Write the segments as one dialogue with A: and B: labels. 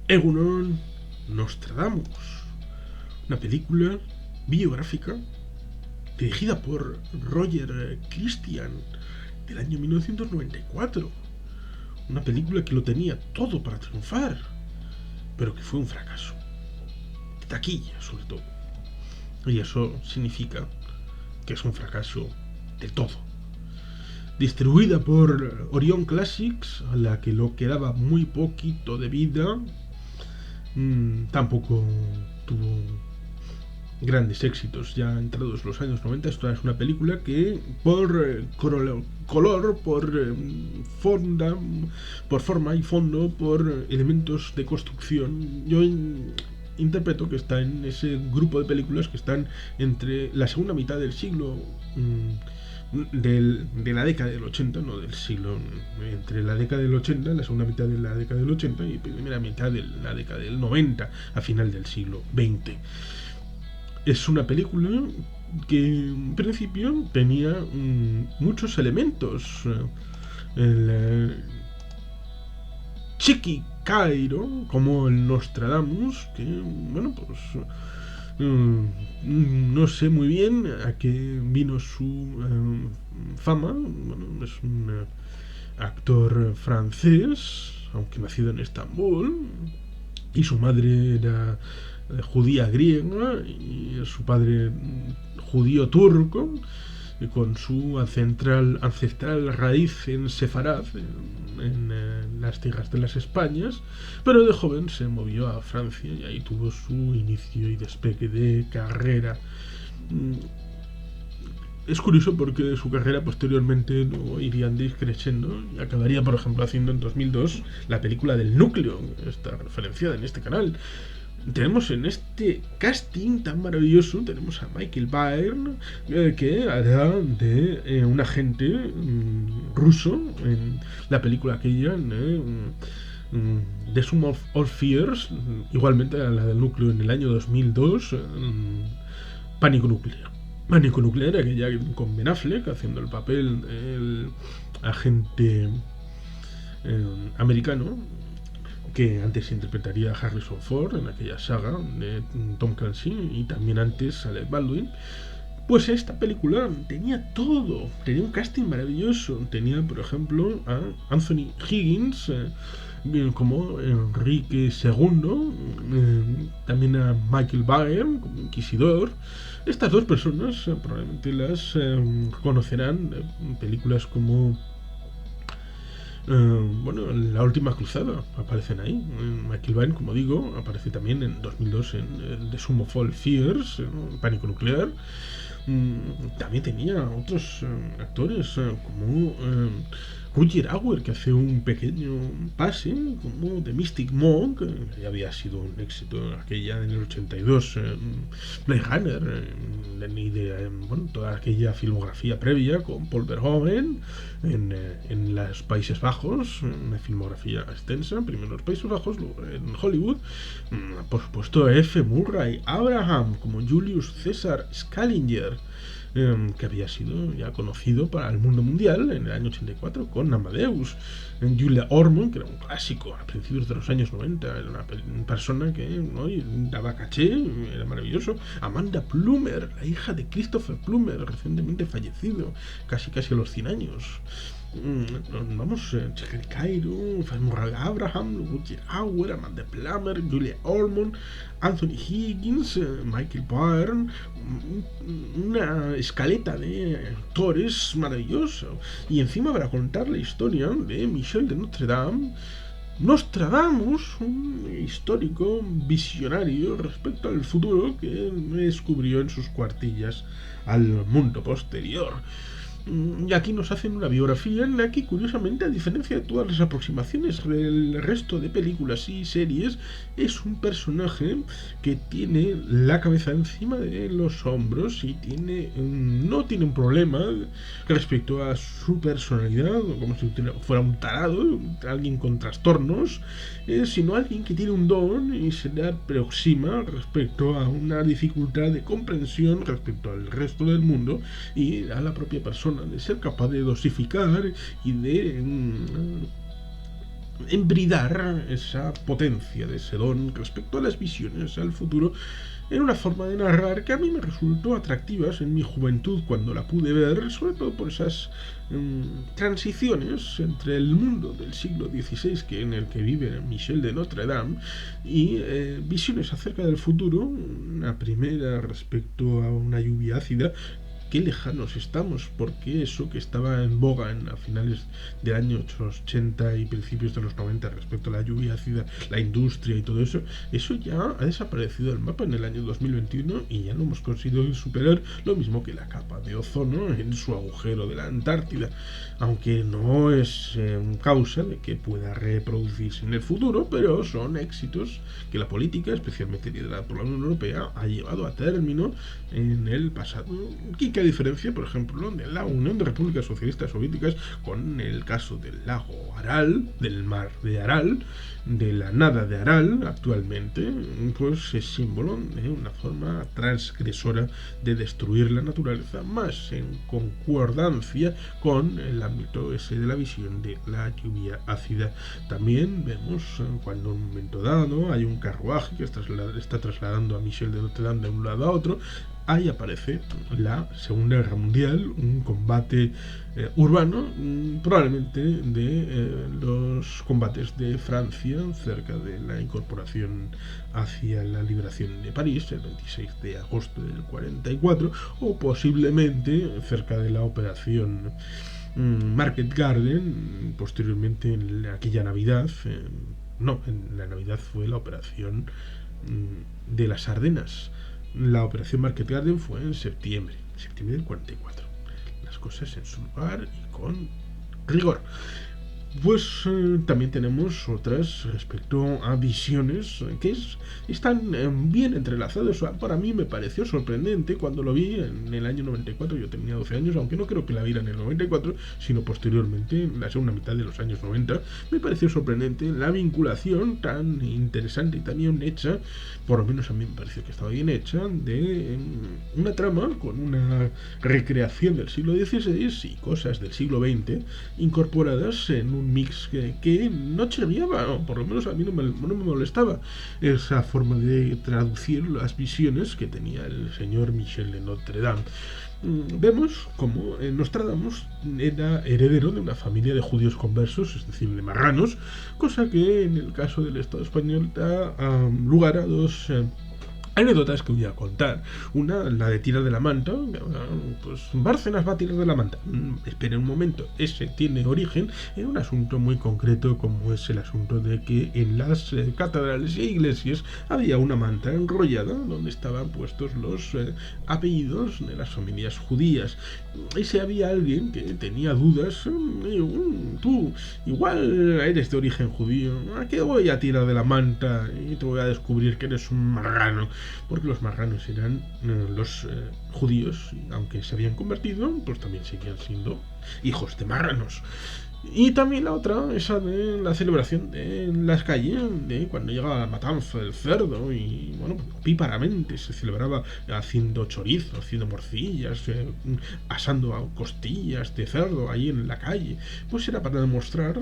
A: Egunon Nostradamus, una película biográfica dirigida por Roger Christian del año 1994. Una película que lo tenía todo para triunfar, pero que fue un fracaso. De taquilla, sobre todo. Y eso significa que es un fracaso de todo. Distribuida por Orion Classics, a la que lo quedaba muy poquito de vida, tampoco tuvo grandes éxitos ya entrados los años 90. Esta es una película que por color, por forma y fondo, por elementos de construcción, yo interpreto que está en ese grupo de películas que están entre la segunda mitad del siglo de la década del 80, no del siglo, entre la década del 80, la segunda mitad de la década del 80 y primera mitad de la década del 90, a final del siglo XX. Es una película que en principio tenía muchos elementos. El Chiqui Cairo, como el Nostradamus, que, bueno, pues no sé muy bien a qué vino su fama. Bueno, es un actor francés, aunque nacido en Estambul, y su madre era judía griega y su padre judío turco, con su ancestral raíz en Sefarad, en las tierras de las Españas, pero de joven se movió a Francia y ahí tuvo su inicio y despegue de carrera. Es curioso porque su carrera posteriormente no iría discreciendo y acabaría, por ejemplo, haciendo en 2002 la película del Núcleo, está referenciada en este canal. Tenemos en este casting tan maravilloso, tenemos a Michael Byrne, que hará de un agente ruso en la película aquella, The Sum of All Fears, igualmente a la del Núcleo en el año 2002, Pánico Nuclear. Pánico Nuclear, aquella con Ben Affleck haciendo el papel del agente americano, que antes interpretaría a Harrison Ford en aquella saga de Tom Clancy, y también antes Alec Baldwin. Pues esta película tenía todo, tenía un casting maravilloso, tenía por ejemplo a Anthony Higgins como Enrique II, también a Michael Byrne como Inquisidor. Estas dos personas probablemente las conocerán en películas como bueno, La Última Cruzada aparecen ahí. Michael Byrne, como digo, aparece también en 2002 en The Sum of All Fears, Pánico Nuclear. También tenía otros actores como Rutger Hauer, que hace un pequeño pase como The Mystic Monk, que ya había sido un éxito aquella en el 82, Blade Runner, y de bueno, toda aquella filmografía previa con Paul Verhoeven en los Países Bajos, una filmografía extensa, primero en los Países Bajos, luego en Hollywood. Por supuesto F. Murray Abraham como Julius Caesar Scaliger, que había sido ya conocido para el mundo mundial en el año 84 con Amadeus. Julia Ormond, que era un clásico a principios de los años 90, era una persona que ¿no? daba caché, era maravilloso. Amanda Plummer, la hija de Christopher Plummer, recientemente fallecido, casi a los 100 años. Vamos, Chiqui Cairo, Murray Abraham, Rutger Hauer, Amanda Plummer, Julia Ormond, Anthony Higgins, Michael Byrne, una escaleta de actores maravillosa. Y encima para contar la historia de Michel de Notre Dame, Nostradamus, un histórico visionario respecto al futuro que descubrió en sus cuartillas al mundo posterior. Y aquí nos hacen una biografía en la que, curiosamente, a diferencia de todas las aproximaciones del resto de películas y series, es un personaje que tiene la cabeza encima de los hombros y no tiene un problema respecto a su personalidad, como si fuera un tarado, alguien con trastornos, sino alguien que tiene un don y se le aproxima respecto a una dificultad de comprensión respecto al resto del mundo y a la propia persona, de ser capaz de dosificar y de embridar esa potencia de Sedón respecto a las visiones al futuro en una forma de narrar que a mí me resultó atractiva en mi juventud cuando la pude ver, sobre todo por esas transiciones entre el mundo del siglo XVI en el que vive Michel de Notre Dame y visiones acerca del futuro, una primera respecto a una lluvia ácida. Qué lejanos estamos, porque eso que estaba en boga a finales del año 80 y principios de los 90 respecto a la lluvia ácida, la industria y todo eso, eso ya ha desaparecido del mapa en el año 2021 y ya no hemos conseguido superar lo mismo que la capa de ozono en su agujero de la Antártida, aunque no es causa de que pueda reproducirse en el futuro, pero son éxitos que la política, especialmente liderada por la Unión Europea, ha llevado a término en el pasado. ¿Qué diferencia, por ejemplo, de la Unión de Repúblicas Socialistas Soviéticas con el caso del lago Aral, del mar de Aral, de la nada de Aral actualmente? Pues es símbolo de una forma transgresora de destruir la naturaleza, más en concordancia con el ámbito ese de la visión de la lluvia ácida. También vemos cuando en un momento dado hay un carruaje que está trasladando a Michel de Notre Dame de un lado a otro. Ahí aparece la Segunda Guerra Mundial, un combate urbano, probablemente de los combates de Francia cerca de la incorporación hacia la liberación de París, el 26 de agosto del 44, o posiblemente cerca de la operación Market Garden, posteriormente en aquella Navidad. No, en la Navidad fue la operación de las Ardenas. La operación Market Garden fue en septiembre del 44. Las cosas en su lugar y con rigor. Pues también tenemos otras respecto a visiones que están bien entrelazadas. Para mí me pareció sorprendente cuando lo vi en el año 94. Yo tenía 12 años, aunque no creo que la viera en el 94, sino posteriormente, en la segunda mitad de los años 90. Me pareció sorprendente la vinculación tan interesante y tan bien hecha, por lo menos a mí me pareció que estaba bien hecha, de una trama con una recreación del siglo XVI y cosas del siglo XX incorporadas en un mix que no chirriaba, o por lo menos a mí no me molestaba esa forma de traducir las visiones que tenía el señor Michel de Notre Dame. Vemos como Nostradamus era heredero de una familia de judíos conversos, es decir, de marranos, cosa que en el caso del Estado español da lugar a dos anécdotas que voy a contar. Una, la de tirar de la manta. Pues Bárcenas va a tirar de la manta. Espere un momento, ese tiene origen en un asunto muy concreto, como es el asunto de que en las catedrales e iglesias había una manta enrollada donde estaban puestos los apellidos de las familias judías. Y si había alguien que tenía dudas, tú igual eres de origen judío, ¿a qué voy a tirar de la manta y te voy a descubrir que eres un marrano? Porque los marranos eran los judíos, aunque se habían convertido, pues también seguían siendo hijos de marranos. Y también la otra, esa de la celebración de las calles, de cuando llegaba la matanza del cerdo, y bueno, píparamente se celebraba haciendo chorizo, haciendo morcillas, asando costillas de cerdo ahí en la calle. Pues era para demostrar,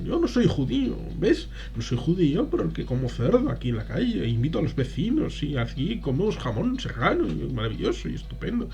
A: yo no soy judío, ¿ves? No soy judío, pero el que como cerdo aquí en la calle, e invito a los vecinos y aquí comemos jamón serrano, y maravilloso y estupendo.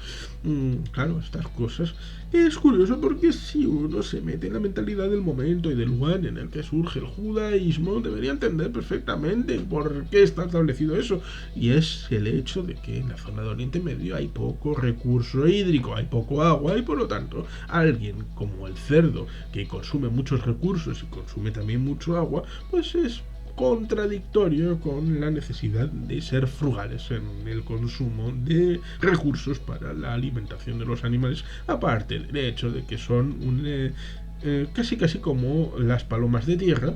A: Claro, estas cosas. Es curioso porque si uno se mete en la mentalidad del momento y del lugar en el que surge el judaísmo, debería entender perfectamente por qué está establecido eso. Y es el hecho de que en la zona de Oriente Medio hay poco recurso hídrico, hay poco agua, y por lo tanto alguien como el cerdo, que consume muchos recursos y consume también mucho agua, pues es contradictorio con la necesidad de ser frugales en el consumo de recursos para la alimentación de los animales, aparte del hecho de que son casi como las palomas de tierra,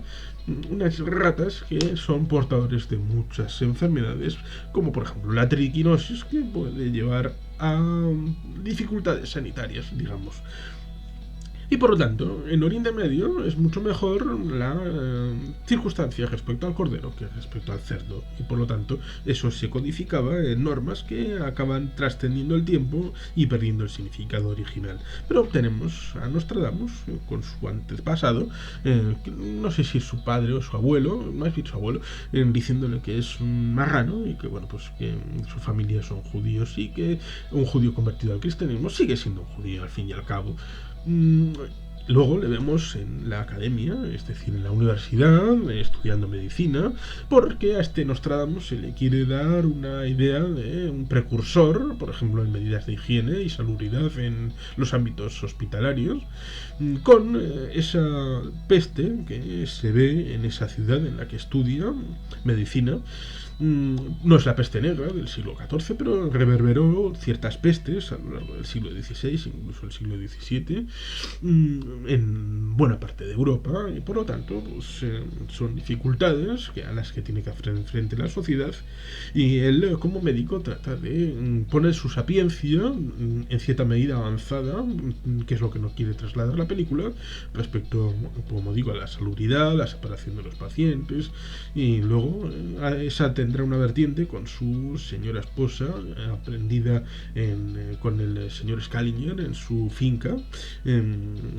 A: unas ratas que son portadores de muchas enfermedades, como por ejemplo la triquinosis, que puede llevar a dificultades sanitarias, digamos. Y por lo tanto, en Oriente Medio es mucho mejor la circunstancia respecto al cordero que respecto al cerdo. Y por lo tanto, eso se codificaba en normas que acaban trascendiendo el tiempo y perdiendo el significado original. Pero tenemos a Nostradamus con su antepasado, no sé si es su padre o su abuelo, más bien su abuelo, diciéndole que es un marrano y que, bueno, pues que su familia son judíos y que un judío convertido al cristianismo sigue siendo un judío al fin y al cabo. Luego le vemos en la academia, es decir, en la universidad, estudiando medicina, porque a este Nostradamus se le quiere dar una idea de un precursor, por ejemplo, en medidas de higiene y salubridad en los ámbitos hospitalarios, con esa peste que se ve en esa ciudad en la que estudia medicina. No es la peste negra del siglo XIV, pero reverberó ciertas pestes a lo largo del siglo XVI, incluso el siglo XVII, en buena parte de Europa, y por lo tanto pues, son dificultades a las que tiene que hacer frente la sociedad, y él como médico trata de poner su sapiencia en cierta medida avanzada, que es lo que nos quiere trasladar la película, respecto, como digo, a la salubridad, la separación de los pacientes, y luego esa tendrá una vertiente con su señora esposa, aprendida con el señor Scaliger en su finca,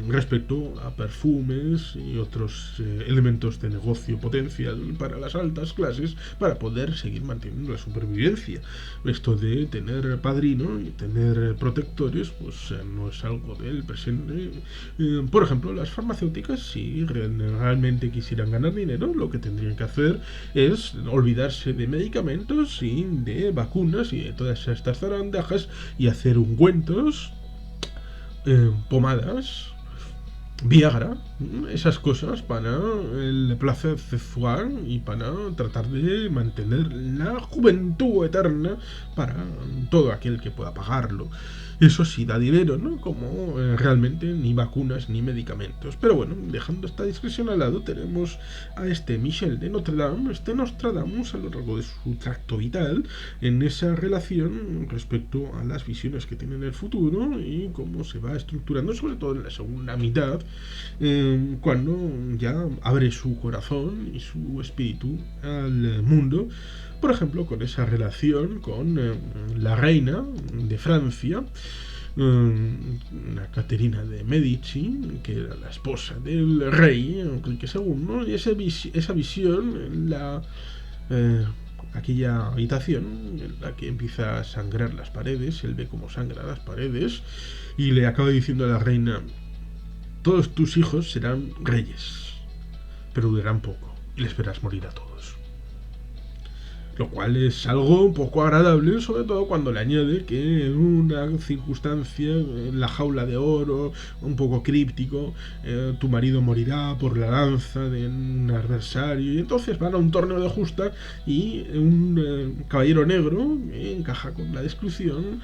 A: respecto a perfumes y otros elementos de negocio potencial para las altas clases para poder seguir manteniendo la supervivencia. Esto de tener padrino y tener protectores pues no es algo del presente. Por ejemplo, las farmacéuticas, si realmente quisieran ganar dinero, lo que tendrían que hacer es olvidarse de medicamentos y de vacunas y de todas estas zarandajas y hacer ungüentos, pomadas, Viagra, esas cosas para el placer sexual y para tratar de mantener la juventud eterna para todo aquel que pueda pagarlo. Eso sí da dinero, ¿no? Como realmente ni vacunas ni medicamentos. Pero bueno, dejando esta discusión al lado, tenemos a este Michel de Notre Dame, este Nostradamus a lo largo de su tracto vital, en esa relación respecto a las visiones que tiene en el futuro y cómo se va estructurando, sobre todo en la segunda mitad, cuando ya abre su corazón y su espíritu al mundo. Por ejemplo, con esa relación con la reina de Francia, la Caterina de Medici, que era la esposa del rey Enrique II, y esa visión, aquella habitación en la que empieza a sangrar las paredes, él ve cómo sangra las paredes, y le acaba diciendo a la reina: todos tus hijos serán reyes, pero durarán poco, y les verás morir a todos. Lo cual es algo poco agradable, sobre todo cuando le añade que en una circunstancia, en la jaula de oro, un poco críptico, tu marido morirá por la lanza de un adversario, y entonces van a un torneo de justa y un caballero negro, encaja con la descripción,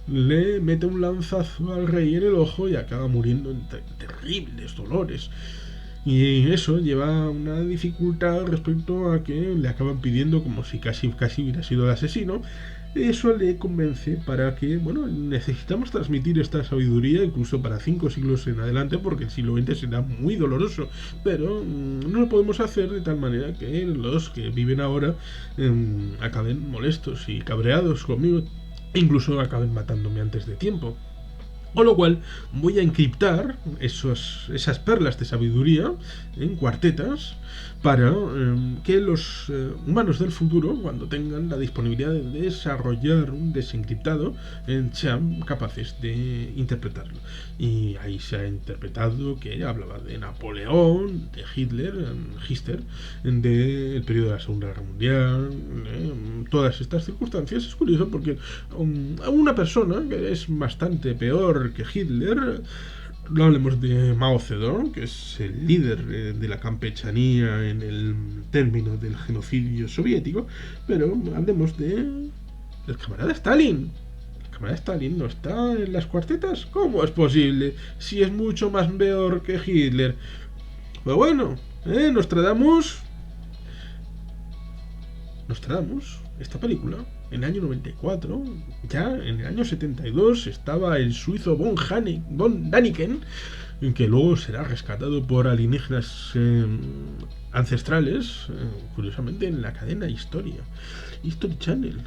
A: le mete un lanzazo al rey en el ojo y acaba muriendo en terribles dolores. Y eso lleva una dificultad respecto a que le acaban pidiendo como si casi hubiera sido el asesino. Eso le convence para que, bueno, necesitamos transmitir esta sabiduría incluso para 5 siglos en adelante, porque el siglo XX será muy doloroso, pero no lo podemos hacer de tal manera que los que viven ahora acaben molestos y cabreados conmigo, incluso acaben matándome antes de tiempo. Con lo cual voy a encriptar esas perlas de sabiduría en cuartetas para que los humanos del futuro, cuando tengan la disponibilidad de desarrollar un desencriptado, sean capaces de interpretarlo. Y ahí se ha interpretado que hablaba de Napoleón, de Hitler, del periodo de la Segunda Guerra Mundial, todas estas circunstancias. Es curioso porque una persona que es bastante peor que Hitler, no hablemos de Mao Zedong, que es el líder de la campechanía en el término del genocidio soviético, pero hablemos del camarada Stalin. El camarada Stalin no está en las cuartetas. ¿Cómo es posible? Si es mucho más peor que Hitler. Pero bueno, Nostradamus, esta película en el año 94. Ya en el año 72 estaba el suizo von Daniken, que luego será rescatado por alienígenas ancestrales, curiosamente en la cadena History Channel.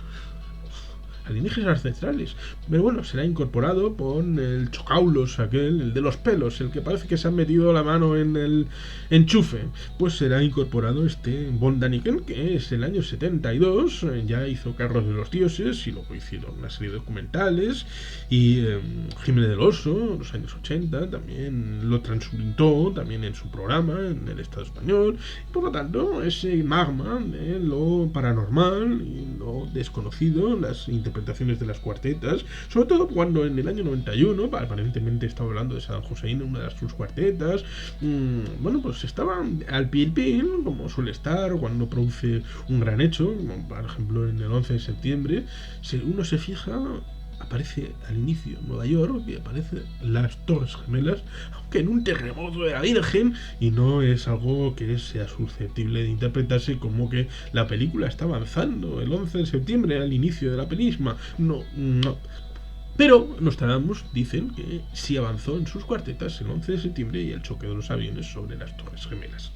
A: Alienígenas ancestrales. Pero bueno, será incorporado por el chocaulos aquel, el de los pelos, el que parece que se ha metido la mano en el enchufe. Pues será incorporado este Von Daniken, que es el año 72, ya hizo Carros de los Dioses y luego hicieron una serie de documentales, y Jiménez del Oso, en los años 80, también lo transmitió también en su programa, en el Estado español, y por lo tanto ese magma de lo paranormal y lo desconocido, las interpretaciones de las cuartetas, sobre todo cuando en el año 91, aparentemente estaba hablando de Saddam Hussein en una de sus cuartetas, bueno, pues estaba al pil, como suele estar cuando produce un gran hecho, como por ejemplo en el 11 de septiembre, si uno se fija, aparece al inicio Nueva York y aparece las Torres Gemelas, aunque en un terremoto de la Virgen, y no es algo que sea susceptible de interpretarse como que la película está avanzando el 11 de septiembre al inicio de la península. No. Pero Nostradamus dicen que sí avanzó en sus cuartetas el 11 de septiembre y el choque de los aviones sobre las Torres Gemelas.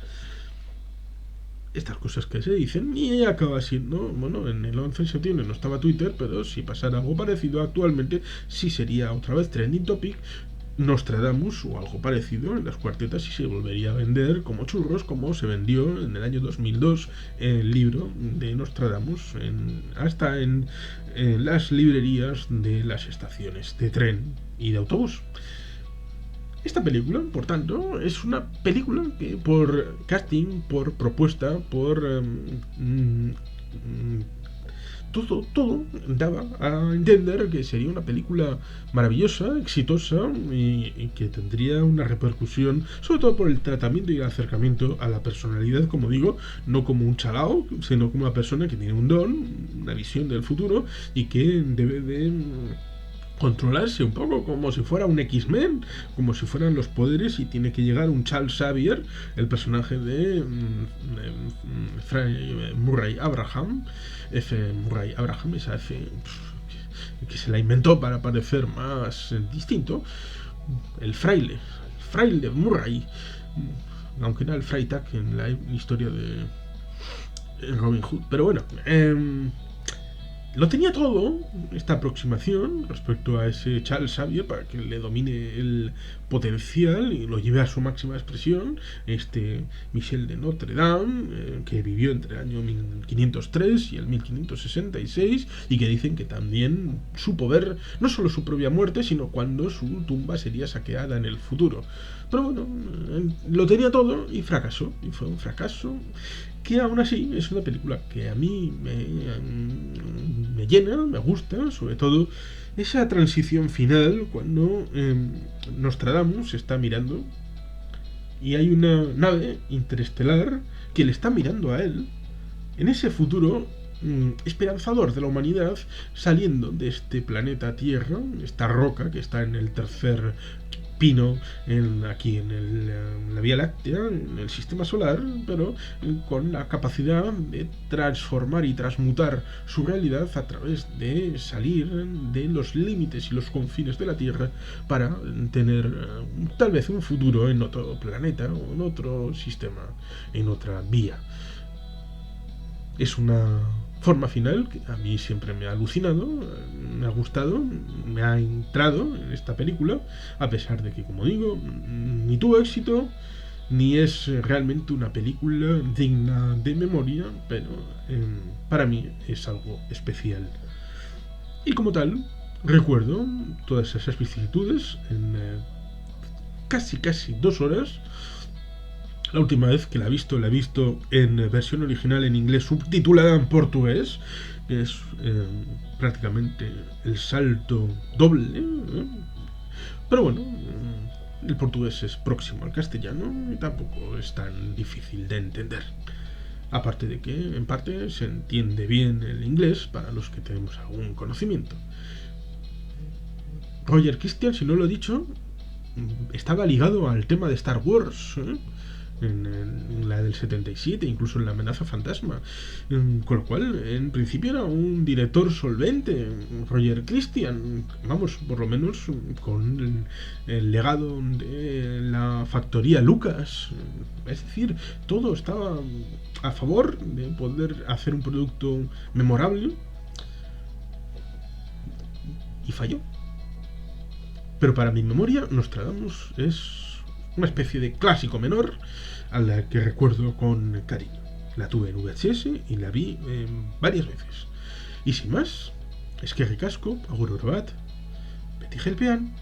A: Estas cosas que se dicen, y acaba siendo, bueno, en el 11 de septiembre no estaba Twitter, pero si pasara algo parecido actualmente, sí sería otra vez trending topic Nostradamus o algo parecido en las cuartetas, y se volvería a vender como churros, como se vendió en el año 2002 el libro de Nostradamus hasta en las librerías de las estaciones de tren y de autobús. Esta película, por tanto, es una película que por casting, por propuesta, por todo daba a entender que sería una película maravillosa, exitosa, y que tendría una repercusión, sobre todo por el tratamiento y el acercamiento a la personalidad, como digo, no como un chalao, sino como una persona que tiene un don, una visión del futuro, y que debe de controlarse un poco, como si fuera un X-Men, como si fueran los poderes, y tiene que llegar un Charles Xavier, el personaje de Murray Abraham, esa F que se la inventó para parecer más distinto, el fraile Murray, aunque no el Freitag en la historia de Robin Hood, pero bueno, lo tenía todo, esta aproximación respecto a ese Charles Xavier, para que le domine el potencial y lo lleve a su máxima expresión. Este Michel de Notre Dame, que vivió entre el año 1503 y el 1566, y que dicen que también supo ver no solo su propia muerte, sino cuando su tumba sería saqueada en el futuro. Pero bueno, lo tenía todo y fracasó, y fue un fracaso que aún así es una película que a mí me llena, me gusta, sobre todo esa transición final cuando Nostradamus está mirando y hay una nave interestelar que le está mirando a él en ese futuro esperanzador de la humanidad, saliendo de este planeta Tierra, esta roca que está en el tercer pino aquí en la Vía Láctea, en el sistema solar, pero con la capacidad de transformar y transmutar su realidad a través de salir de los límites y los confines de la Tierra para tener tal vez un futuro en otro planeta o en otro sistema, en otra vía. Es una forma final que a mí siempre me ha alucinado, me ha gustado, me ha entrado en esta película, a pesar de que, como digo, ni tuvo éxito, ni es realmente una película digna de memoria, pero para mí es algo especial. Y como tal, recuerdo todas esas vicisitudes en casi 2 horas. La última vez que la he visto en versión original en inglés subtitulada en portugués, que es prácticamente el salto doble. Pero bueno, el portugués es próximo al castellano y tampoco es tan difícil de entender. Aparte de que, en parte, se entiende bien el inglés para los que tenemos algún conocimiento. Roger Christian, si no lo he dicho, estaba ligado al tema de Star Wars, en la del 77, incluso en La amenaza fantasma. Con lo cual, en principio era un director solvente, Roger Christian, vamos, por lo menos con el legado de la factoría Lucas. Es decir, todo estaba a favor de poder hacer un producto memorable y falló. Pero para mi memoria, Nostradamus es una especie de clásico menor a la que recuerdo con cariño. La tuve en VHS y la vi varias veces. Y sin más, es que ricasco, agur orobat, beti gelpean.